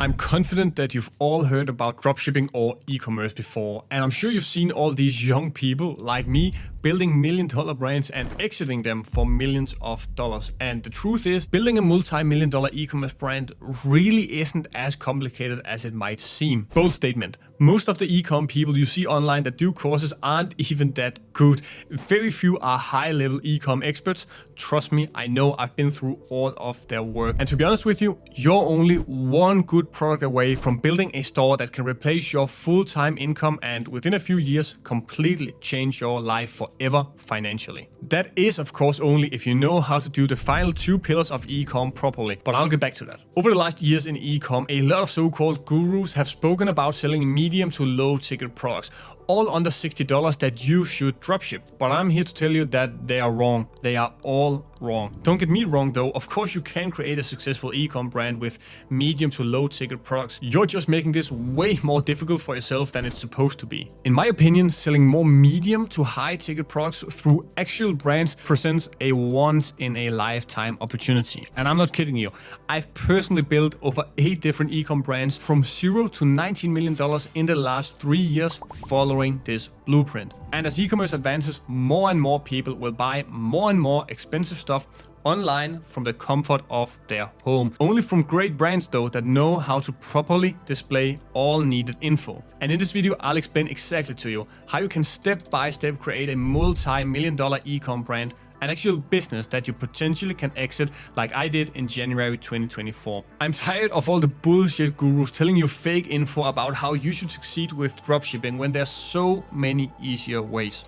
I'm confident that you've all heard about dropshipping or e-commerce before, and I'm sure you've seen all these young people like me building million-dollar brands and exiting them for millions of dollars. And the truth is, building a multi-million-dollar e-commerce brand really isn't as complicated as it might seem. Bold statement. Most of the e-com people you see online that do courses aren't even that good. Very few are high-level e-com experts. Trust me, I know, I've been through all of their work. And to be honest with you, you're only one good product away from building a store that can replace your full-time income and within a few years completely change your life forever financially. That is, of course, only if you know how to do the final two pillars of e-com properly, but I'll get back to that. Over the last years in e-com, a lot of so-called gurus have spoken about selling medium to low ticket products, all under $60 that you should dropship. But I'm here to tell you that they are wrong. They are all wrong. Don't get me wrong though, of course you can create a successful e-com brand with medium to low ticket products. You're just making this way more difficult for yourself than it's supposed to be. In my opinion, selling more medium to high ticket products through actual brands presents a once in a lifetime opportunity. And I'm not kidding you. I've personally built over 8 different e-com brands from $0 to $19 million in the last 3 years following this blueprint. And as e-commerce advances, more and more people will buy more and more expensive stuff online from the comfort of their home. Only from great brands though that know how to properly display all needed info. And in this video, I'll explain exactly to you how you can step by step create a multi-million-dollar e-com brand, an actual business that you potentially can exit like I did in January 2024. I'm tired of all the bullshit gurus telling you fake info about how you should succeed with dropshipping when there's so many easier ways.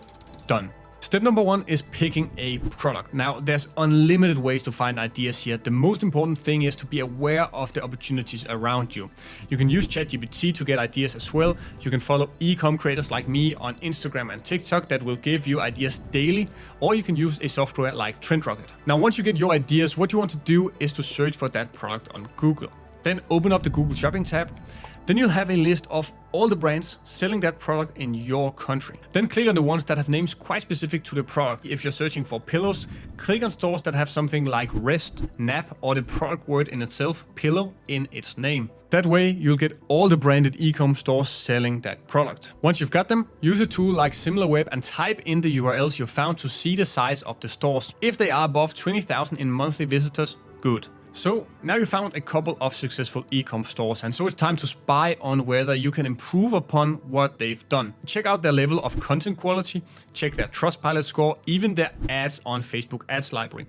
Done. Step number 1 is picking a product. Now, there's unlimited ways to find ideas here. The most important thing is to be aware of the opportunities around you. You can use ChatGPT to get ideas as well. You can follow e-com creators like me on Instagram and TikTok that will give you ideas daily, or you can use a software like TrendRocket. Now, once you get your ideas, what you want to do is to search for that product on Google. Then open up the Google Shopping tab. Then you'll have a list of all the brands selling that product in your country. Then click on the ones that have names quite specific to the product. If you're searching for pillows, click on stores that have something like rest, nap, or the product word in itself, pillow, in its name. That way, you'll get all the branded e-com stores selling that product. Once you've got them, use a tool like SimilarWeb and type in the URLs you found to see the size of the stores. If they are above 20,000 in monthly visitors, good. So now you found a couple of successful e-com stores, and so it's time to spy on whether you can improve upon what they've done. Check out their level of content quality, check their Trustpilot score, even their ads on Facebook Ads Library.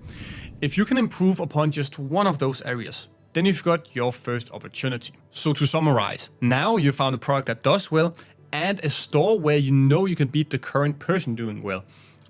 If you can improve upon just one of those areas, then you've got your first opportunity. So to summarize, now you found a product that does well and a store where you know you can beat the current person doing well.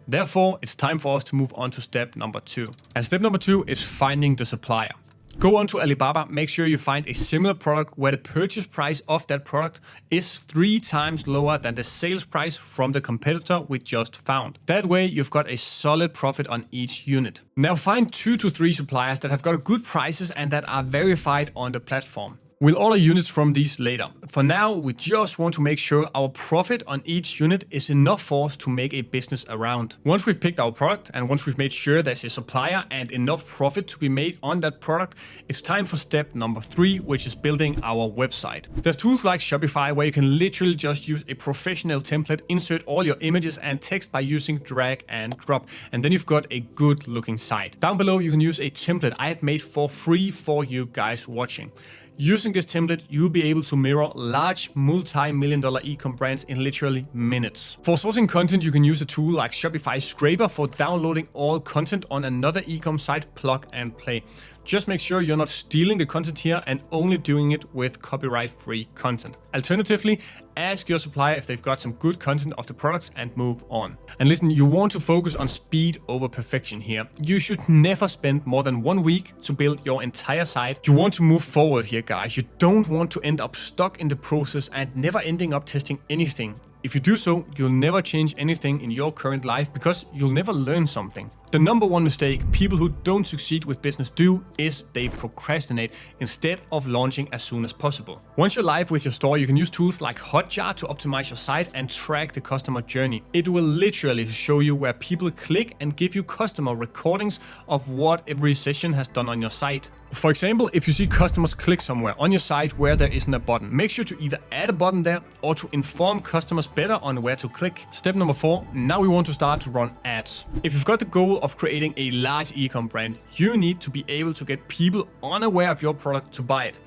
Therefore, it's time for us to move on to step number 2. And step number 2 is finding the supplier. Go on to Alibaba, make sure you find a similar product where the purchase price of that product is 3 times lower than the sales price from the competitor we just found. That way, you've got a solid profit on each unit. Now find 2 to 3 suppliers that have got good prices and that are verified on the platform. We'll order units from these later. For now, we just want to make sure our profit on each unit is enough for us to make a business around. Once we've picked our product and once we've made sure there's a supplier and enough profit to be made on that product, it's time for step number 3, which is building our website. There's tools like Shopify where you can literally just use a professional template, insert all your images and text by using drag and drop, and then you've got a good looking site. Down below, you can use a template I have made for free for you guys watching. Using this template, you'll be able to mirror large multi-million-dollar e-com brands in literally minutes. For sourcing content, you can use a tool like Shopify Scraper for downloading all content on another e-com site, plug and play. Just make sure you're not stealing the content here and only doing it with copyright-free content. Alternatively, ask your supplier if they've got some good content of the products and move on. And listen, you want to focus on speed over perfection here. You should never spend more than 1 week to build your entire site. You want to move forward here, guys. You don't want to end up stuck in the process and never ending up testing anything. If you do so, you'll never change anything in your current life because you'll never learn something. The number 1 mistake people who don't succeed with business do is they procrastinate instead of launching as soon as possible. Once you're live with your store, you can use tools like Hotjar to optimize your site and track the customer journey. It will literally show you where people click and give you customer recordings of what every session has done on your site. For example, if you see customers click somewhere on your site where there isn't a button, make sure to either add a button there or to inform customers better on where to click. Step number 4, now we want to start to run ads. If you've got the goal of creating a large ecom brand, you need to be able to get people unaware of your product to buy it.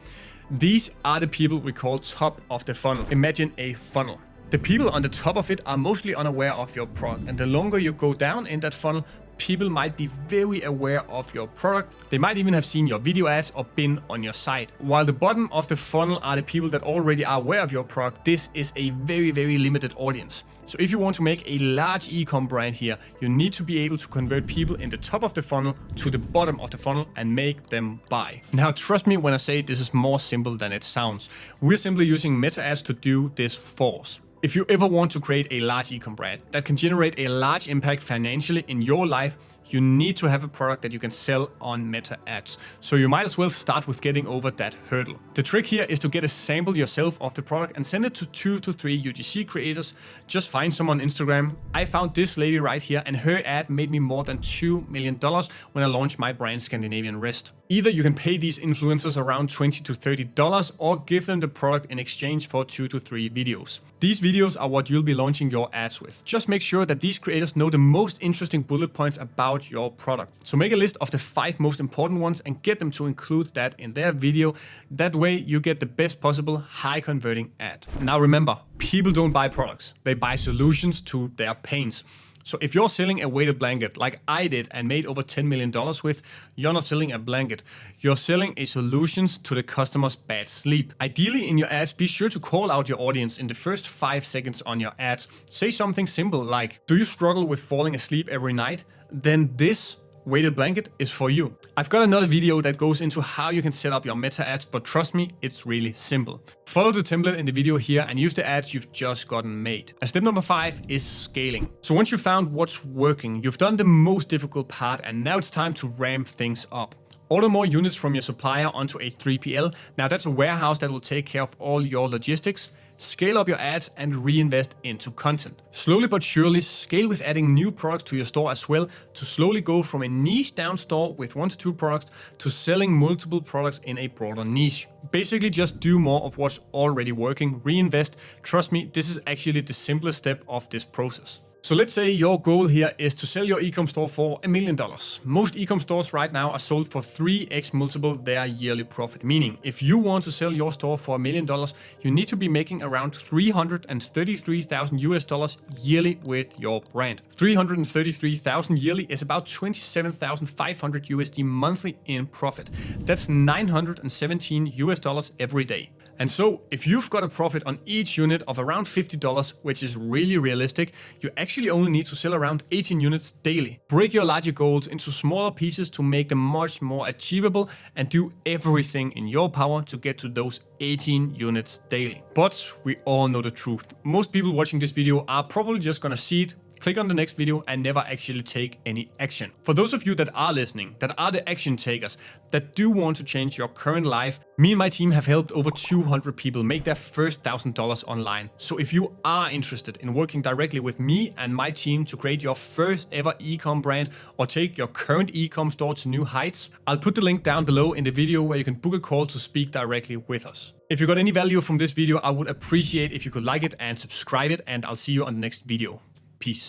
These are the people we call top of the funnel. Imagine a funnel. The people on the top of it are mostly unaware of your product, and the longer you go down in that funnel, people might be very aware of your product. They might even have seen your video ads or been on your site. While the bottom of the funnel are the people that already are aware of your product, this is a very, very limited audience. So if you want to make a large ecom brand here, you need to be able to convert people in the top of the funnel to the bottom of the funnel and make them buy. Now, trust me when I say this is more simple than it sounds. We're simply using meta ads to do this for us. If you ever want to create a large ecom brand that can generate a large impact financially in your life, you need to have a product that you can sell on meta ads. So you might as well start with getting over that hurdle. The trick here is to get a sample yourself of the product and send it to 2 to 3 UGC creators. Just find some on Instagram. I found this lady right here, and her ad made me more than $2 million when I launched my brand Scandinavian Rest. Either you can pay these influencers around $20 to $30 or give them the product in exchange for 2 to 3 videos. These videos are what you'll be launching your ads with. Just make sure that these creators know the most interesting bullet points about your product. So make a list of the 5 most important ones and get them to include that in their video. That way you get the best possible high converting ad. Now remember, people don't buy products. They buy solutions to their pains. So if you're selling a weighted blanket like I did and made over $10 million with, you're not selling a blanket. You're selling a solution to the customer's bad sleep. Ideally in your ads, be sure to call out your audience in the first 5 seconds on your ads. Say something simple like, do you struggle with falling asleep every night? Then this weighted blanket is for you. I've got another video that goes into how you can set up your meta ads, but trust me, it's really simple. Follow the template in the video here and use the ads you've just gotten made. And step number 5 is scaling. So once you've found what's working, you've done the most difficult part, and now it's time to ramp things up. Order more units from your supplier onto a 3PL. Now that's a warehouse that will take care of all your logistics. Scale up your ads and reinvest into content. Slowly but surely scale with adding new products to your store as well, to slowly go from a niche down store with 1 to 2 products to selling multiple products in a broader niche. Basically just do more of what's already working, reinvest. Trust me, this is actually the simplest step of this process. So let's say your goal here is to sell your ecom store for $1 million. Most ecom stores right now are sold for 3x multiple their yearly profit. Meaning, if you want to sell your store for $1 million, you need to be making around $333,000 US yearly with your brand. $333,000 yearly is about $27,500 USD monthly in profit. That's $917 US every day. And so if you've got a profit on each unit of around $50, which is really realistic, you actually only need to sell around 18 units daily. Break your larger goals into smaller pieces to make them much more achievable and do everything in your power to get to those 18 units daily. But we all know the truth. Most people watching this video are probably just gonna see it, click on the next video and never actually take any action. For those of you that are listening, that are the action takers, that do want to change your current life, me and my team have helped over 200 people make their first $1,000 online. So if you are interested in working directly with me and my team to create your first ever ecom brand or take your current ecom store to new heights, I'll put the link down below in the video where you can book a call to speak directly with us. If you got any value from this video, I would appreciate if you could like it and subscribe it, and I'll see you on the next video. Peace.